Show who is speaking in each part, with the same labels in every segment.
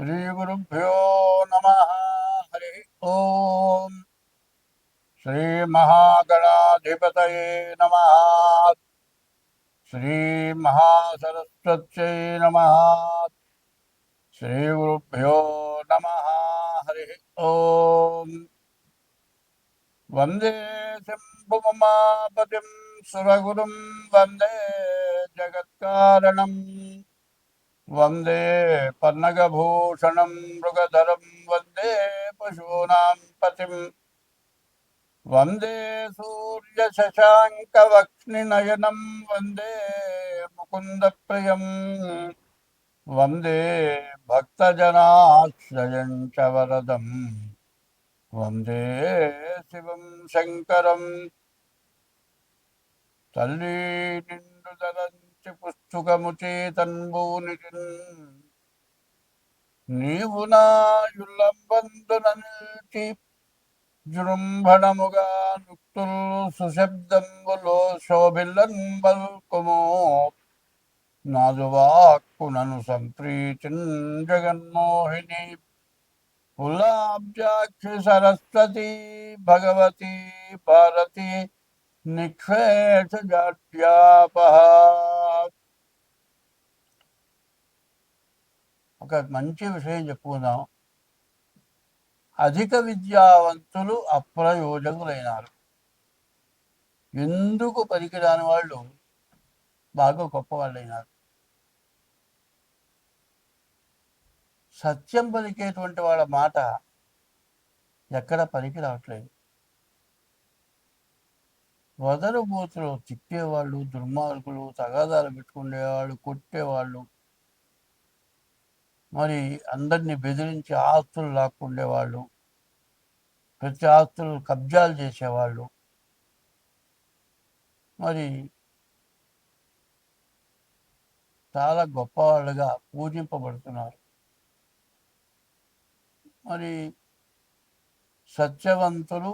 Speaker 1: श्रीगुरुभ्यो नमः। हरि ओम। श्रीमहागणाधिपतये नमः। श्रीमहासरस्वत्यै नमः। श्रीगुरुभ्यो नमः। हरि ओम। वंदे शम्भुममापतिं सुरगुरुं वंदे जगत्कारणम् वंदे पन्नगभूषणं मृगधरं वंदे पशूनां पतिम् वंदे सूर्यशशाङ्कवक्ष्निनयनं वंदे मुकुन्दप्रियं वंदे भक्तजनाश्रयं च वरदं वंदे शिवं शङ्करं तल्ली निंडुदलंचि पुस्तुकमुचे तन्बूनितिन् నీవు నా యుల్లంబందునల్చి జృంభణముగా నుక్తుల్ సుశబ్దంబులో శోభిల్లన్ బల్కుము నాదువాక్కునను సంప్రీతిన్ జగన్మోహిని పుల్లాబ్జాక్షి సరస్వతి భగవతి భారతి నిక్షేష జాడ్యాపహ. ఒక మంచి విషయం చెప్పుకుందాం. అధిక విద్యావంతులు అప్రయోజకులైనారు. ఎందుకు పనికిరాని వాళ్ళు బాగా గొప్పవాళ్ళైనారు. సత్యం పలికేటువంటి వాళ్ళ మాట ఎక్కడ పనికి రావట్లేదు. వదరుబూతులు తిప్పేవాళ్ళు, దుర్మార్గులు, తగాదాలు పెట్టుకునేవాళ్ళు, కొట్టేవాళ్ళు, మరి అందరినీ బెదిరించి ఆస్తులు లాక్కుండేవాళ్ళు, ప్రతి ఆస్తులు కబ్జాలు చేసేవాళ్ళు, మరి చాలా గొప్పవాళ్ళుగా పూజింపబడుతున్నారు. మరి సత్యవంతులు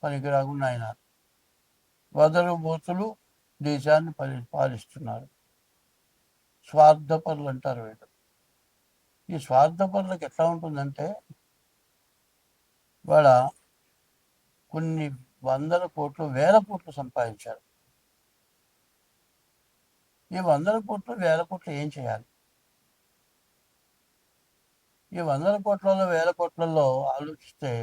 Speaker 1: పనికి రాకుండా అయినారు. వదరుబూతులు దేశాన్ని పాలిస్తున్నారు. స్వార్థపరులు అంటారు వీళ్ళు. ఈ స్వార్థపరులకు ఎట్లా ఉంటుందంటే, వాళ్ళ కొన్ని వందల కోట్లు, వేల కోట్లు సంపాదించారు. ఈ వందల కోట్లు, వేల కోట్లు ఏం చేయాలి? ఈ వందల కోట్లలో, వేల కోట్లలో ఆలోచిస్తే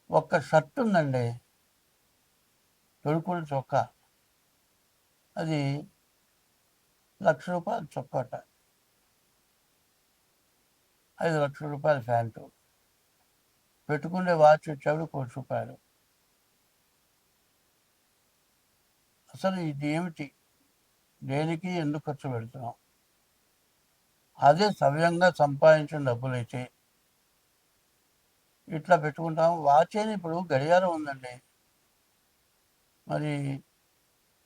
Speaker 1: ఒక్క షర్ట్ ఉందండి, తొడుకుల చొక్కా, అది ₹1,00,000 చొక్కాట, 5 లక్షల రూపాయల ప్యాంటు, పెట్టుకునే వాచ్ వచ్చాడు ₹1,00,000. అసలు ఇది ఏమిటి? దేనికి ఎందుకు ఖర్చు పెడుతున్నాం? అదే సవ్యంగా సంపాదించిన డబ్బులైతే ఇట్లా పెట్టుకుంటాం. వాచ్ అని ఇప్పుడు గడియారం ఉందండి, మరి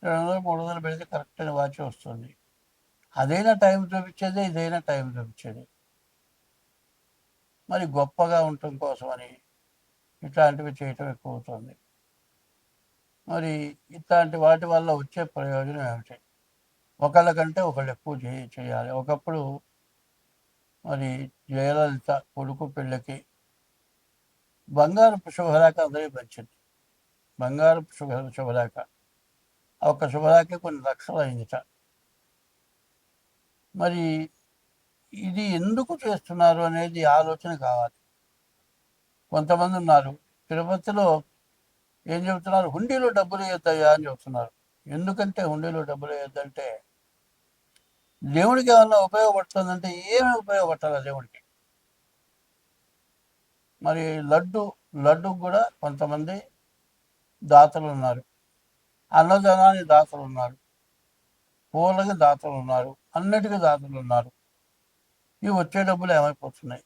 Speaker 1: 200-300 పెడితే కరెక్ట్ అయిన వాచ్ వస్తుంది. అదైనా టైం చూపించేదే, ఇదైనా టైం చూపించేది. మరి గొప్పగా ఉండటం కోసమని ఇట్లాంటివి చేయటం ఎక్కువ అవుతుంది. మరి ఇట్లాంటి వాటి వల్ల వచ్చే ప్రయోజనం ఏమిటి? ఒకళ్ళకంటే ఒకళ్ళు ఎక్కువ చేయాలి. ఒకప్పుడు మరి జయలలిత కొడుకు పెళ్ళకి బంగారపు శుభలేఖ అందరికీ పంచింది. బంగారపు శుభలేఖ, ఒక శుభలేఖ కొన్ని లక్షలు అయిందిట. మరి ఇది ఎందుకు చేస్తున్నారు అనేది ఆలోచన కావాలి. కొంతమంది ఉన్నారు తిరుపతిలో ఏం చెబుతున్నారు, హుండీలో డబ్బులు వేయొద్దయ్యా అని చెబుతున్నారు. ఎందుకంటే హుండీలో డబ్బులు వేయొద్దంటే, దేవుడికి ఏమన్నా ఉపయోగపడుతుందంటే ఏమి ఉపయోగపడాలి దేవుడికి? మరి లడ్డు కూడా కొంతమంది దాతలు ఉన్నారు, అన్నదానానికి దాతలు ఉన్నారు, పూలకి దాతలు ఉన్నారు, అన్నిటికీ దాతలు ఉన్నారు. ఇవి వచ్చే డబ్బులు ఏమైపోతున్నాయి?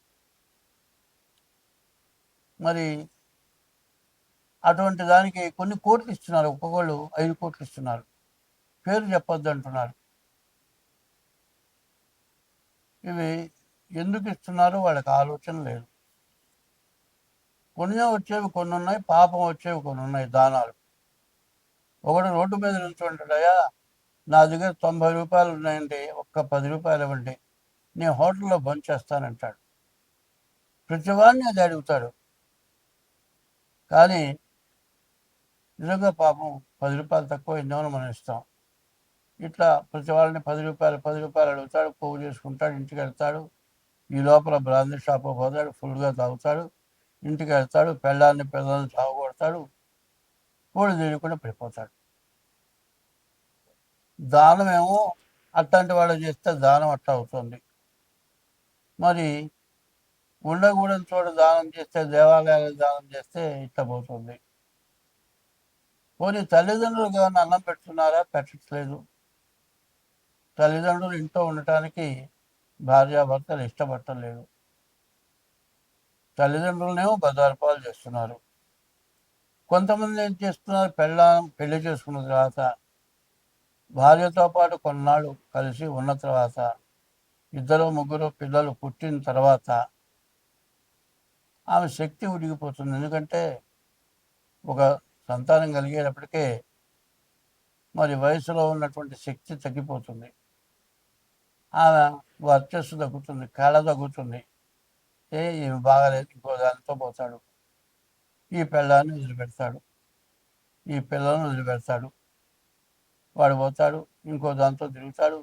Speaker 1: మరి అటువంటి దానికి కొన్ని కోట్లు ఇస్తున్నారు. ఒక్కొక్కళ్ళు 5 కోట్లు ఇస్తున్నారు. పేరు చెప్పొద్దు అంటున్నారు. ఇవి ఎందుకు ఇస్తున్నారో వాళ్ళకి ఆలోచన లేదు. పుణ్యం వచ్చేవి కొన్ని ఉన్నాయి, పాపం వచ్చేవి కొన్ని ఉన్నాయి. దానాలు ఒకటి రోడ్డు మీద నిల్చుంటాడయా, నా దగ్గర 90 రూపాయలు ఉన్నాయండి, ఒక్క 10 రూపాయలు ఇవ్వండి, నేను హోటల్లో భోంచేస్తానంటాడు. ప్రతివాడిని అది అడుగుతాడు. కానీ నిజంగా పాపం 10 రూపాయలు తక్కువ ఇందేమని మనం ఇస్తాం. ఇట్లా ప్రతి వాళ్ళని 10 రూపాయలు అడుగుతాడు, పోగు చేసుకుంటాడు, ఇంటికి వెళ్తాడు. ఈ లోపల బ్రాందీ షాప్ పోతాడు, ఫుల్గా తాగుతాడు, ఇంటికి వెళ్తాడు, పిల్లల్ని తాగొడతాడు, కోడి తెలియకుండా పడిపోతాడు. దానం ఏమో అట్లాంటి వాళ్ళు చేస్తే దానం అట్లా అవుతుంది. మరి ఉండకూడని చోట దానం చేస్తే, దేవాలయాలకు దానం చేస్తే ఇట్లా పోతుంది. పోనీ తల్లిదండ్రులకు ఏమైనా అన్నం పెడుతున్నారా? పెట్టట్లేదు. తల్లిదండ్రులు ఇంట్లో ఉండటానికి భార్యాభర్తలు ఇష్టపడటలేదు. తల్లిదండ్రులనేమో బజారుపాలు చేస్తున్నారు. కొంతమంది ఏం చేస్తున్నారు, పెళ్లి చేసుకున్న తర్వాత భార్యతో పాటు కొన్నాళ్ళు కలిసి ఉన్న తర్వాత 2-3 పిల్లలు పుట్టిన తర్వాత ఆమె శక్తి ఉడిగిపోతుంది. ఎందుకంటే ఒక సంతానం కలిగేటప్పటికే మరి వయసులో ఉన్నటువంటి శక్తి తగ్గిపోతుంది. ఆమె వర్చస్సు తగ్గుతుంది, కళ తగ్గుతుంది. ఏమి బాగాలేదు, ఇంకో దానితో పోతాడు. ఈ పిల్లాన్ని వదిలిపెడతాడు, ఈ పిల్లలను వదిలిపెడతాడు. వాడు పోతాడు, ఇంకో దాంతో తిరుగుతాడు.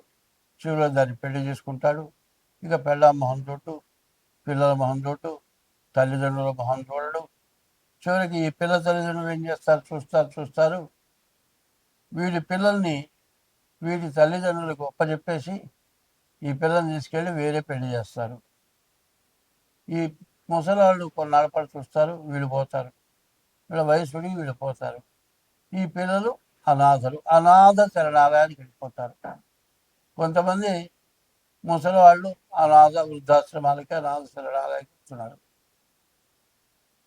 Speaker 1: చివరిలో దాన్ని పెళ్లి చేసుకుంటాడు. ఇక పెళ్ళాం మొహం చూడు, పిల్లల మొహం చూడు, తల్లిదండ్రుల మొహం చూడడు. చివరికి ఈ పిల్ల తల్లిదండ్రులు ఏం చేస్తారు, చూస్తారు. వీడి పిల్లల్ని వీడి తల్లిదండ్రులకు ఒప్పచెప్పేసి ఈ పిల్లల్ని తీసుకెళ్ళి వేరే పెళ్లి చేస్తారు. ఈ ముసలాళ్ళు కొన్నాళ్ళ పాటు చూస్తారు, వీళ్ళు పోతారు. వీళ్ళ వయసుడి వీళ్ళు పోతారు. ఈ పిల్లలు అనాథ శరణాలయానికి వెళ్ళిపోతారు. కొంతమంది ముసలివాళ్ళు వృద్ధాశ్రమాలకి అనాథ శరణాలయానికి వస్తున్నారు.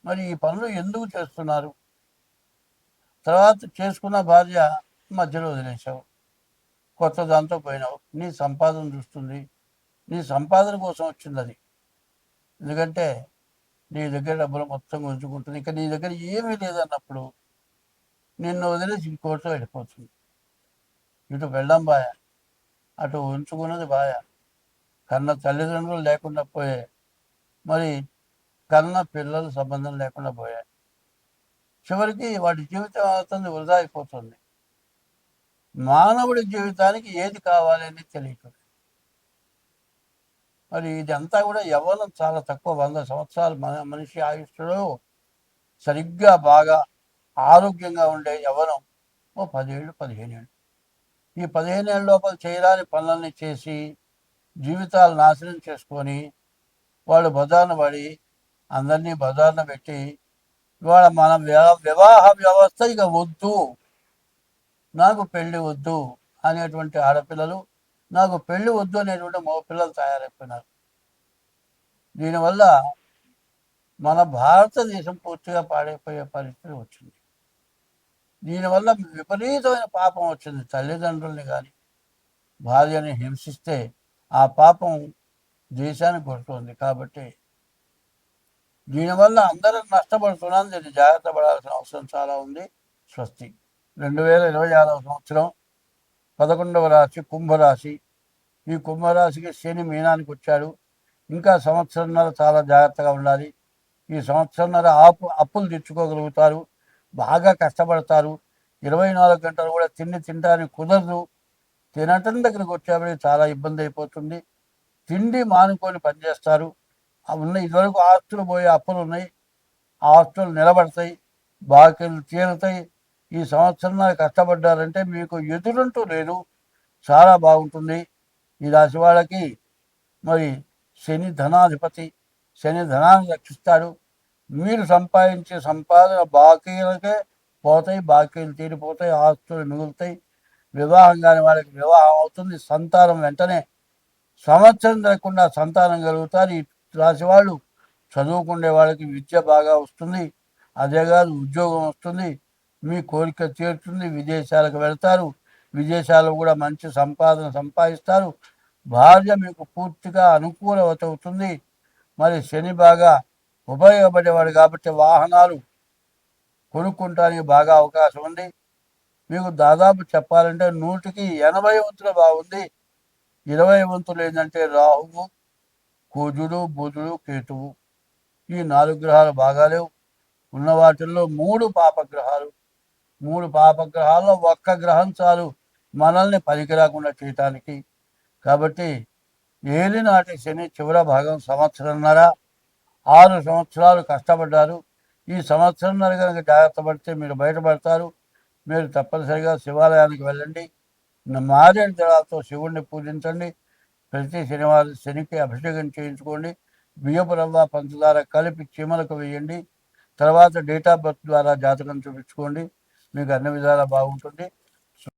Speaker 1: మరి ఈ పనులు ఎందుకు చేస్తున్నారు? తర్వాత చేసుకున్న భార్య మధ్యలో వదిలేశావు, కొత్త దాంతో పోయినావు. నీ సంపాదన చూస్తుంది, నీ సంపాదన కోసం వచ్చింది అది. ఎందుకంటే నీ దగ్గర డబ్బులు మొత్తం ఉంచుకుంటుంది. ఇంకా నీ దగ్గర ఏమీ లేదన్నప్పుడు నిన్ను వదిలేసి ఇంకోటితో వెళ్ళిపోతుంది. ఇటు వెళ్ళడం బాయ, అటు ఉంచుకున్నది బాయ. కన్న తల్లిదండ్రులు లేకుండా పోయే, మరి కన్న పిల్లల సంబంధం లేకుండా పోయాయి. చివరికి వాడి జీవితం అవుతుంది, వృధా అయిపోతుంది. మానవుడి జీవితానికి ఏది కావాలని తెలియదు. మరి ఇదంతా కూడా యవ్వనం చాలా తక్కువ. 100 సంవత్సరాలు మనిషి ఆయుష్లో సరిగ్గా బాగా ఆరోగ్యంగా ఉండే యవ్వనం 10 ఏళ్ళు 15 ఏళ్ళు. ఈ 15 ఏళ్ళ లోపల చేయరాని పనులన్నీ చేసి జీవితాలు నాశనం చేసుకొని వాళ్ళు బజారున పడి అందరినీ బజారున పెట్టి ఇవాళ మన వివాహ వ్యవస్థ ఇక వద్దు, నాకు పెళ్ళి వద్దు అనేటువంటి ఆడపిల్లలు, నాకు పెళ్ళి వద్దు అనేటువంటి మగపిల్లలు తయారైపోయినారు. దీనివల్ల మన భారతదేశం పూర్తిగా పాడైపోయే పరిస్థితి వచ్చింది. దీనివల్ల విపరీతమైన పాపం వచ్చింది. తల్లిదండ్రుల్ని కానీ భార్యని హింసిస్తే ఆ పాపం దేశానికి కొడుతుంది. కాబట్టి దీనివల్ల అందరం నష్టపడుతున్నాం. దీన్ని జాగ్రత్త పడాల్సిన అవసరం చాలా ఉంది. స్వస్తి. 2026 సంవత్సరం 11వ రాశి కుంభరాశి. ఈ కుంభరాశికి శని మీనానికి వచ్చాడు. ఇంకా సంవత్సరంన్నర చాలా జాగ్రత్తగా ఉండాలి. ఈ సంవత్సరంన్నర అప్పులు తెచ్చుకోగలుగుతారు, బాగా కష్టపడతారు. 24 గంటలు కూడా తినడానికి కుదరదు. తినటం దగ్గరకు వచ్చేప్పటికి చాలా ఇబ్బంది అయిపోతుంది. తిండి మానుకొని పనిచేస్తారు. ఇదివరకు ఆస్తులు పోయే అప్పులు ఉన్నాయి, ఆ ఆస్తులు నిలబడతాయి, బాకీలు తీరుతాయి. ఈ సంవత్సరం కష్టపడ్డారంటే మీకు ఎదురంటూ లేదు, చాలా బాగుంటుంది. ఈ రాశి వాళ్ళకి మరి శని ధనాధిపతి, శని ధనాన్ని రక్షిస్తాడు. మీరు సంపాదించే సంపాదన బాకీలకే పోతాయి, బాకీలు తీరిపోతాయి, ఆస్తులు మిగులుతాయి. వివాహం కాని వాళ్ళకి వివాహం అవుతుంది. సంతానం వెంటనే సంవత్సరం లేకుండా సంతానం కలుగుతారు. ఈ రాశి వాళ్ళు చదువుకునే వాళ్ళకి విద్య బాగా వస్తుంది, అదే కాదు ఉద్యోగం వస్తుంది, మీ కోరిక తీరుతుంది. విదేశాలకు వెళ్తారు, విదేశాల్లో కూడా మంచి సంపాదన సంపాదిస్తారు. భార్య మీకు పూర్తిగా అనుకూలత అవుతుంది. మరి శని బాగా ఉపయోగపడేవాడు కాబట్టి వాహనాలు కొనుక్కుంటానికి బాగా అవకాశం ఉంది. మీకు దాదాపు చెప్పాలంటే 100కి 80 వంతులు బాగుంది. 20 వంతులు ఏంటంటే రాహువు, కుజుడు, బుధుడు, కేతువు. ఈ 4 గ్రహాలు బాగాలేవు. ఉన్న వాటిల్లో 3 పాపగ్రహాలు. 3 పాపగ్రహాల్లో ఒక్క గ్రహం చాలు మనల్ని పనికి రాకుండా చేయటానికి. కాబట్టి ఏలినాటి శని చివరి భాగం సంవత్సరంన్నర, 6 సంవత్సరాలు కష్టపడ్డారు. ఈ సంవత్సరంన్నర కనుక జాగ్రత్త పడితే మీరు బయటపడతారు. మీరు తప్పనిసరిగా శివాలయానికి వెళ్ళండి. మారేడు జలాలతో శివుణ్ణి పూజించండి. ప్రతి శనివారం శనికి అభిషేకం చేయించుకోండి. బియ్యపు రవ్వ, పంచదార కలిపి చీమలకు వేయండి. తర్వాత డేట్ ఆఫ్ బర్త్ ద్వారా జాతకం చూపించుకోండి. మీకు అన్ని విధాలా బాగుంటుంది.